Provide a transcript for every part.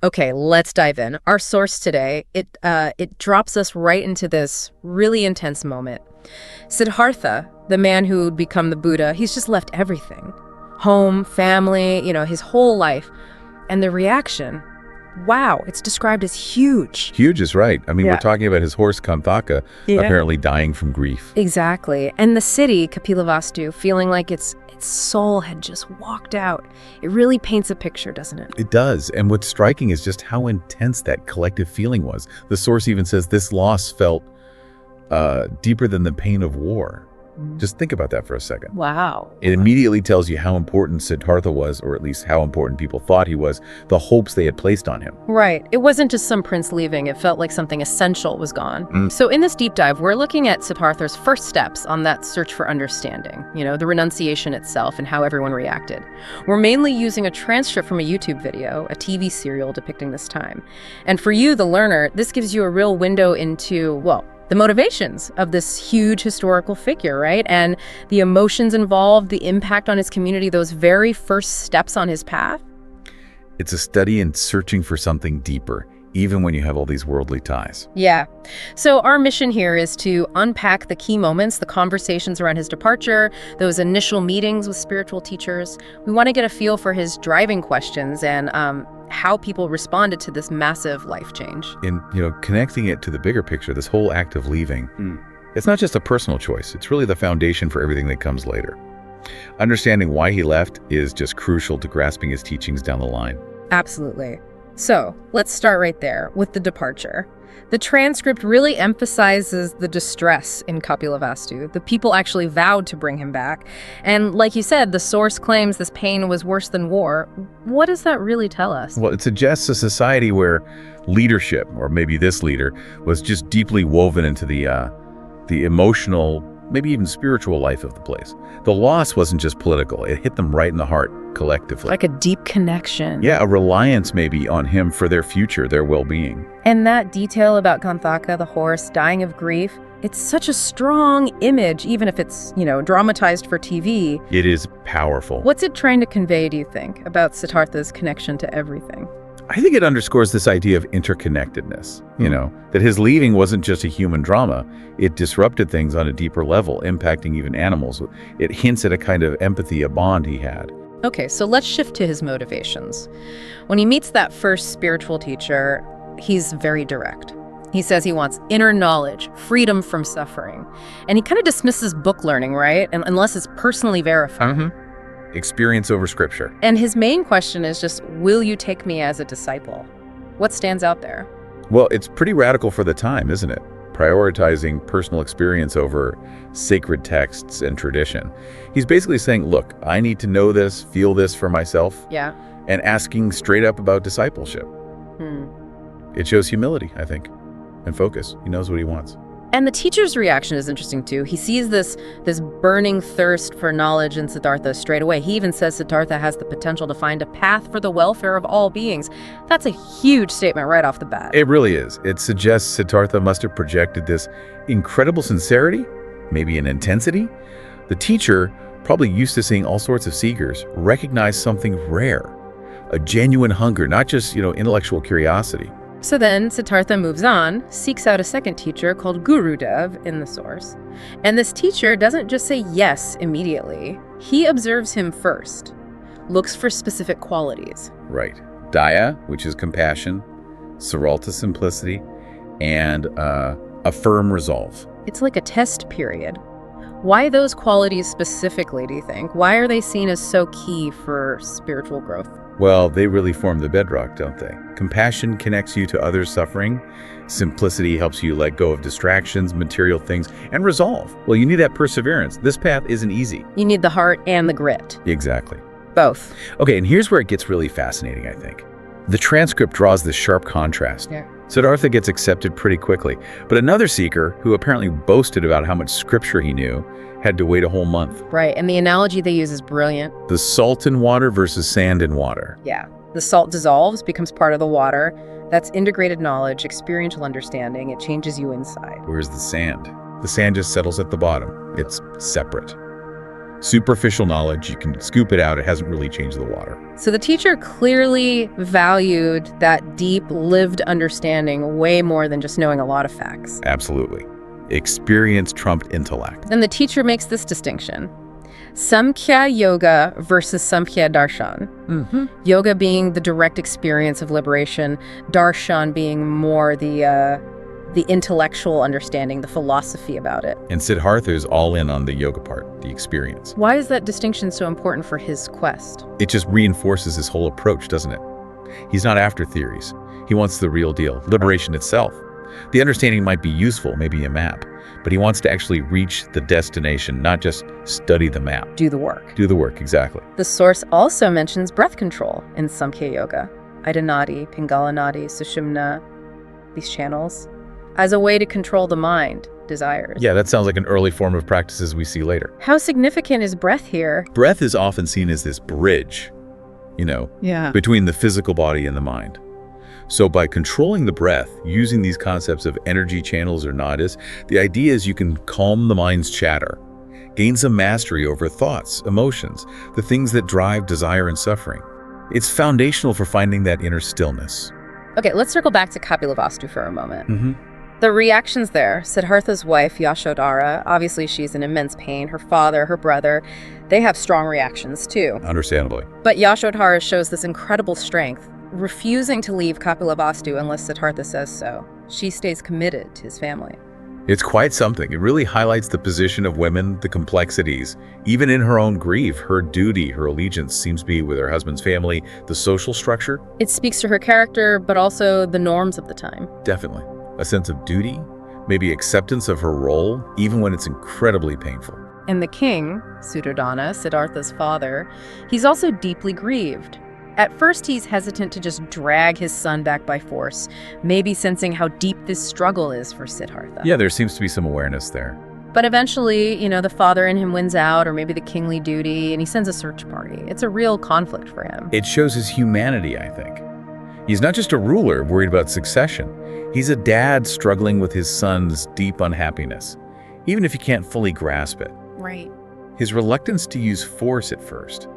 Okay, let's dive in. Our source today, it drops us right into this really intense moment. Siddhartha, the man who would become the Buddha, he's just left everything. Home, family, his whole life. And the reaction, wow, it's described as huge. Huge is right. I mean, Yeah. we're talking about his horse Kanthaka apparently dying from grief. Exactly. And the city, Kapilavastu, feeling like its soul had just walked out. It really paints a picture, doesn't it? It does. And what's striking is just how intense that collective feeling was. The source even says this loss felt deeper than the pain of war. Just think about that for a second. Wow. It immediately tells you how important Siddhartha was, or at least how important people thought he was, the hopes they had placed on him. Right. It wasn't just some prince leaving. It felt like something essential was gone. So in this deep dive, we're looking at Siddhartha's first steps on that search for understanding, the renunciation itself and how everyone reacted. We're mainly using a transcript from a YouTube video, a TV serial depicting this time. And for you, the learner, this gives you a real window into, well, the motivations of this huge historical figure, right? And the emotions involved, the impact on his community, those very first steps on his path. It's a study in searching for something deeper, even when you have all these worldly ties. Yeah. So our mission here is to unpack the key moments, the conversations around his departure, those initial meetings with spiritual teachers. We want to get a feel for his driving questions and how people responded to this massive life change. In, connecting it to the bigger picture, this whole act of leaving, it's not just a personal choice. It's really the foundation for everything that comes later. Understanding why he left is just crucial to grasping his teachings down the line. Absolutely. So let's start right there with the departure. The transcript really emphasizes the distress in Kapilavastu. The people actually vowed to bring him back. And like you said, the source claims this pain was worse than war. What does that really tell us? Well, it suggests a society where leadership, or maybe this leader, was just deeply woven into the emotional, maybe even spiritual life of the place. The loss wasn't just political. It hit them right in the heart collectively. Like a deep connection. Yeah, a reliance maybe on him for their future, their well-being. And that detail about Kanthaka, the horse, dying of grief, it's such a strong image, even if it's, dramatized for TV. It is powerful. What's it trying to convey, do you think, about Siddhartha's connection to everything? I think it underscores this idea of interconnectedness, that his leaving wasn't just a human drama. It disrupted things on a deeper level, impacting even animals. It hints at a kind of empathy, a bond he had. Okay, so let's shift to his motivations. When he meets that first spiritual teacher, he's very direct. He says he wants inner knowledge, freedom from suffering. And he kind of dismisses book learning, right? And unless it's personally verified. Experience over scripture. And his main question is just, will you take me as a disciple? What stands out there? Well, it's pretty radical for the time, isn't it? Prioritizing personal experience over sacred texts and tradition. He's basically saying, look, I need to know this, feel this for myself. Yeah. And asking straight up about discipleship. It shows humility, I think, and focus. He knows what he wants. And the teacher's reaction is interesting too. He sees this burning thirst for knowledge in Siddhartha straight away. He even says Siddhartha has the potential to find a path for the welfare of all beings. That's a huge statement right off the bat. It really is. It suggests Siddhartha must have projected this incredible sincerity, maybe an intensity. The teacher, probably used to seeing all sorts of seekers, recognized something rare, a genuine hunger, not just, intellectual curiosity. So then Siddhartha moves on, seeks out a second teacher called Guru Dev in the source. And this teacher doesn't just say yes immediately. He observes him first, looks for specific qualities. Right. Daya, which is compassion, Saralta, simplicity, and a firm resolve. It's like a test period. Why those qualities specifically, do you think? Why are they seen as so key for spiritual growth? Well, they really form the bedrock, don't they? Compassion connects you to others' suffering. Simplicity helps you let go of distractions, material things, and resolve. Well, you need that perseverance. This path isn't easy. You need the heart and the grit. Exactly. Both. Okay, and here's where it gets really fascinating, I think. The transcript draws this sharp contrast. Yeah. Siddhartha gets accepted pretty quickly, but another seeker, who apparently boasted about how much scripture he knew, had to wait a whole month. Right, and the analogy they use is brilliant. The salt in water versus sand in water. Yeah, the salt dissolves, becomes part of the water. That's integrated knowledge, experiential understanding. It changes you inside. Where's the sand? The sand just settles at the bottom. It's separate. Superficial knowledge, you can scoop it out, it hasn't really changed the water. So the teacher clearly valued that deep, lived understanding way more than just knowing a lot of facts. Absolutely. Experience trumped intellect. And the teacher makes this distinction. Sankhya yoga versus Samkhya darshan. Yoga being the direct experience of liberation, darshan being more the intellectual understanding, the philosophy about it. And Siddhartha is all in on the yoga part, the experience. Why is that distinction so important for his quest? It just reinforces his whole approach, doesn't it? He's not after theories. He wants the real deal, liberation itself. The understanding might be useful, maybe a map, but he wants to actually reach the destination, not just study the map. Do the work. Do the work, exactly. The source also mentions breath control in Samkhya Yoga. Ida Nadi, Pingala Nadi, Sushumna, these channels, as a way to control the mind, desires. Yeah, that sounds like an early form of practices we see later. How significant is breath here? Breath is often seen as this bridge, between the physical body and the mind. So by controlling the breath, using these concepts of energy channels or nadis, the idea is you can calm the mind's chatter, gain some mastery over thoughts, emotions, the things that drive desire and suffering. It's foundational for finding that inner stillness. Okay, let's circle back to Kapilavastu for a moment. The reactions there, Siddhartha's wife, Yashodhara, obviously she's in immense pain. Her father, her brother, they have strong reactions too. Understandably. But Yashodhara shows this incredible strength, refusing to leave Kapilavastu unless Siddhartha says so. She stays committed to his family. It's quite something. It really highlights the position of women, the complexities. Even in her own grief, her duty, her allegiance seems to be with her husband's family, the social structure. It speaks to her character, but also the norms of the time. Definitely. A sense of duty, maybe acceptance of her role, even when it's incredibly painful. And the king, Suddhodana, Siddhartha's father, he's also deeply grieved. At first, he's hesitant to just drag his son back by force, maybe sensing how deep this struggle is for Siddhartha. Yeah, there seems to be some awareness there. But eventually, the father in him wins out, or maybe the kingly duty, and he sends a search party. It's a real conflict for him. It shows his humanity, I think. He's not just a ruler worried about succession. He's a dad struggling with his son's deep unhappiness, even if he can't fully grasp it. Right. His reluctance to use force at first.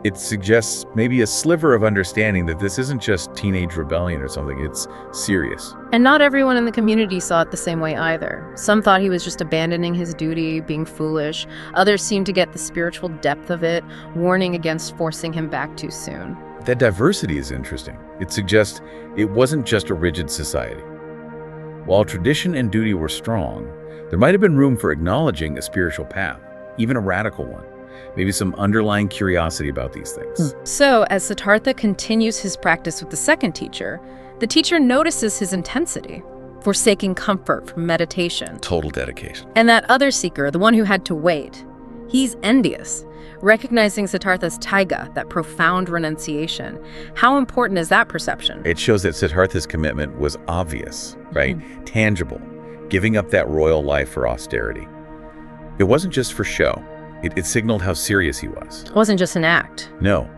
It suggests maybe a sliver of understanding that this isn't just teenage rebellion or something, it's serious. And not everyone in the community saw it the same way either. Some thought he was just abandoning his duty, being foolish. Others seemed to get the spiritual depth of it, warning against forcing him back too soon. That diversity is interesting. It suggests it wasn't just a rigid society. While tradition and duty were strong, there might have been room for acknowledging a spiritual path, even a radical one. Maybe some underlying curiosity about these things. So, as Siddhartha continues his practice with the second teacher, the teacher notices his intensity, forsaking comfort from meditation. Total dedication. And that other seeker, the one who had to wait, he's envious, recognizing Siddhartha's taiga, that profound renunciation. How important is that perception? It shows that Siddhartha's commitment was obvious, right? Tangible, giving up that royal life for austerity. It wasn't just for show. It signaled how serious he was. It wasn't just an act. No,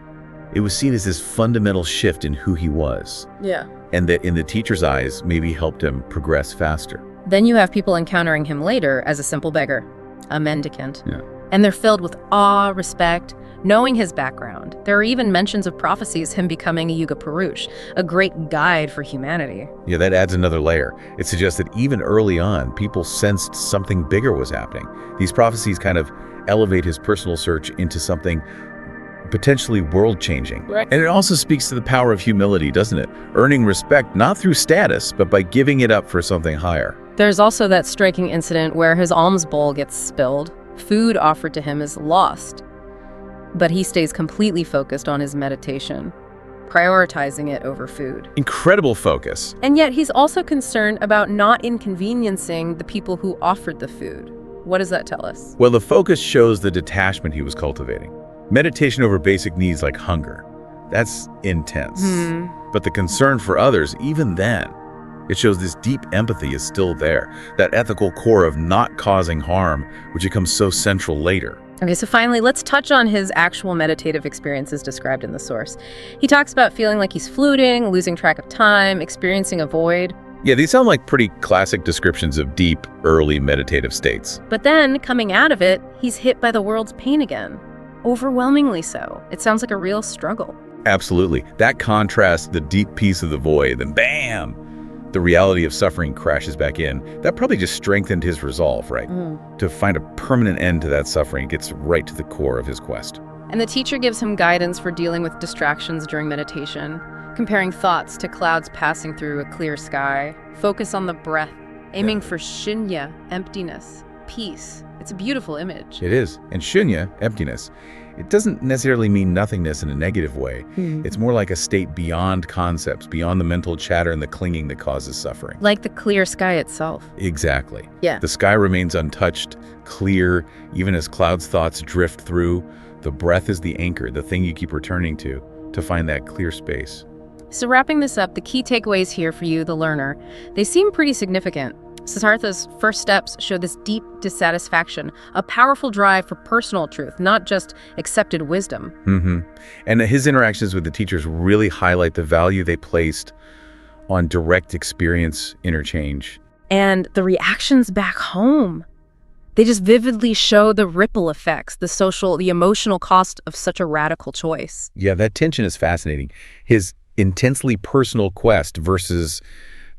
it was seen as this fundamental shift in who he was. Yeah. And that in the teacher's eyes, maybe helped him progress faster. Then you have people encountering him later as a simple beggar, a mendicant. Yeah. And they're filled with awe, respect, knowing his background. There are even mentions of prophecies him becoming a Yuga Purush, a great guide for humanity. Yeah, that adds another layer. It suggests that even early on, people sensed something bigger was happening. These prophecies kind of elevate his personal search into something potentially world-changing. Right. And it also speaks to the power of humility, doesn't it? Earning respect not through status, but by giving it up for something higher. There's also that striking incident where his alms bowl gets spilled. Food offered to him is lost, but he stays completely focused on his meditation, prioritizing it over food. Incredible focus. And yet he's also concerned about not inconveniencing the people who offered the food. What does that tell us? Well, the focus shows the detachment he was cultivating. Meditation over basic needs like hunger. That's intense. But the concern for others, even then, it shows this deep empathy is still there. That ethical core of not causing harm, which becomes so central later. Okay, so finally, let's touch on his actual meditative experiences described in the source. He talks about feeling like he's fluting, losing track of time, experiencing a void. Yeah, these sound like pretty classic descriptions of deep, early meditative states. But then, coming out of it, he's hit by the world's pain again. Overwhelmingly so. It sounds like a real struggle. Absolutely. That contrasts the deep peace of the void, then bam! The reality of suffering crashes back in. That probably just strengthened his resolve, right? To find a permanent end to that suffering gets right to the core of his quest. And the teacher gives him guidance for dealing with distractions during meditation, comparing thoughts to clouds passing through a clear sky. Focus on the breath, aiming for shunya, emptiness, peace. It's a beautiful image. It is. And shunya, emptiness, it doesn't necessarily mean nothingness in a negative way. It's more like a state beyond concepts, beyond the mental chatter and the clinging that causes suffering. Like the clear sky itself. Exactly. Yeah. The sky remains untouched, clear, even as clouds' thoughts drift through. The breath is the anchor, the thing you keep returning to find that clear space. So wrapping this up, the key takeaways here for you, the learner, they seem pretty significant. Siddhartha's first steps show this deep dissatisfaction, a powerful drive for personal truth, not just accepted wisdom. And his interactions with the teachers really highlight the value they placed on direct experience interchange. And the reactions back home, they just vividly show the ripple effects, the social, the emotional cost of such a radical choice. Yeah, that tension is fascinating. His intensely personal quest versus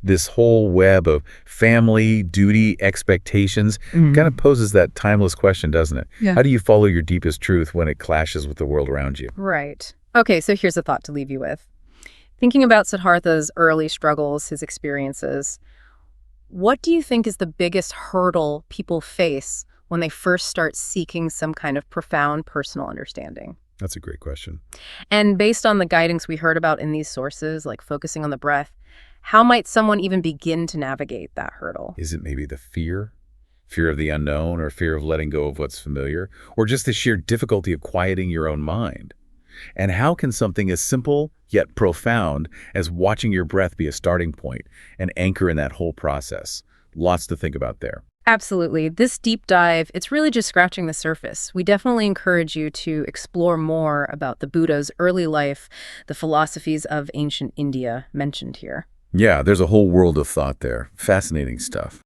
this whole web of family, duty, expectations kind of poses that timeless question, doesn't it? Yeah. How do you follow your deepest truth when it clashes with the world around you? Right. Okay, so here's a thought to leave you with. Thinking about Siddhartha's early struggles, his experiences, what do you think is the biggest hurdle people face when they first start seeking some kind of profound personal understanding? That's a great question. And based on the guidance we heard about in these sources, like focusing on the breath, how might someone even begin to navigate that hurdle? Is it maybe the fear? Fear of the unknown, or fear of letting go of what's familiar? Or just the sheer difficulty of quieting your own mind? And how can something as simple yet profound as watching your breath be a starting point, an anchor in that whole process? Lots to think about there. Absolutely. This deep dive, it's really just scratching the surface. We definitely encourage you to explore more about the Buddha's early life, the philosophies of ancient India mentioned here. Yeah, there's a whole world of thought there. Fascinating stuff.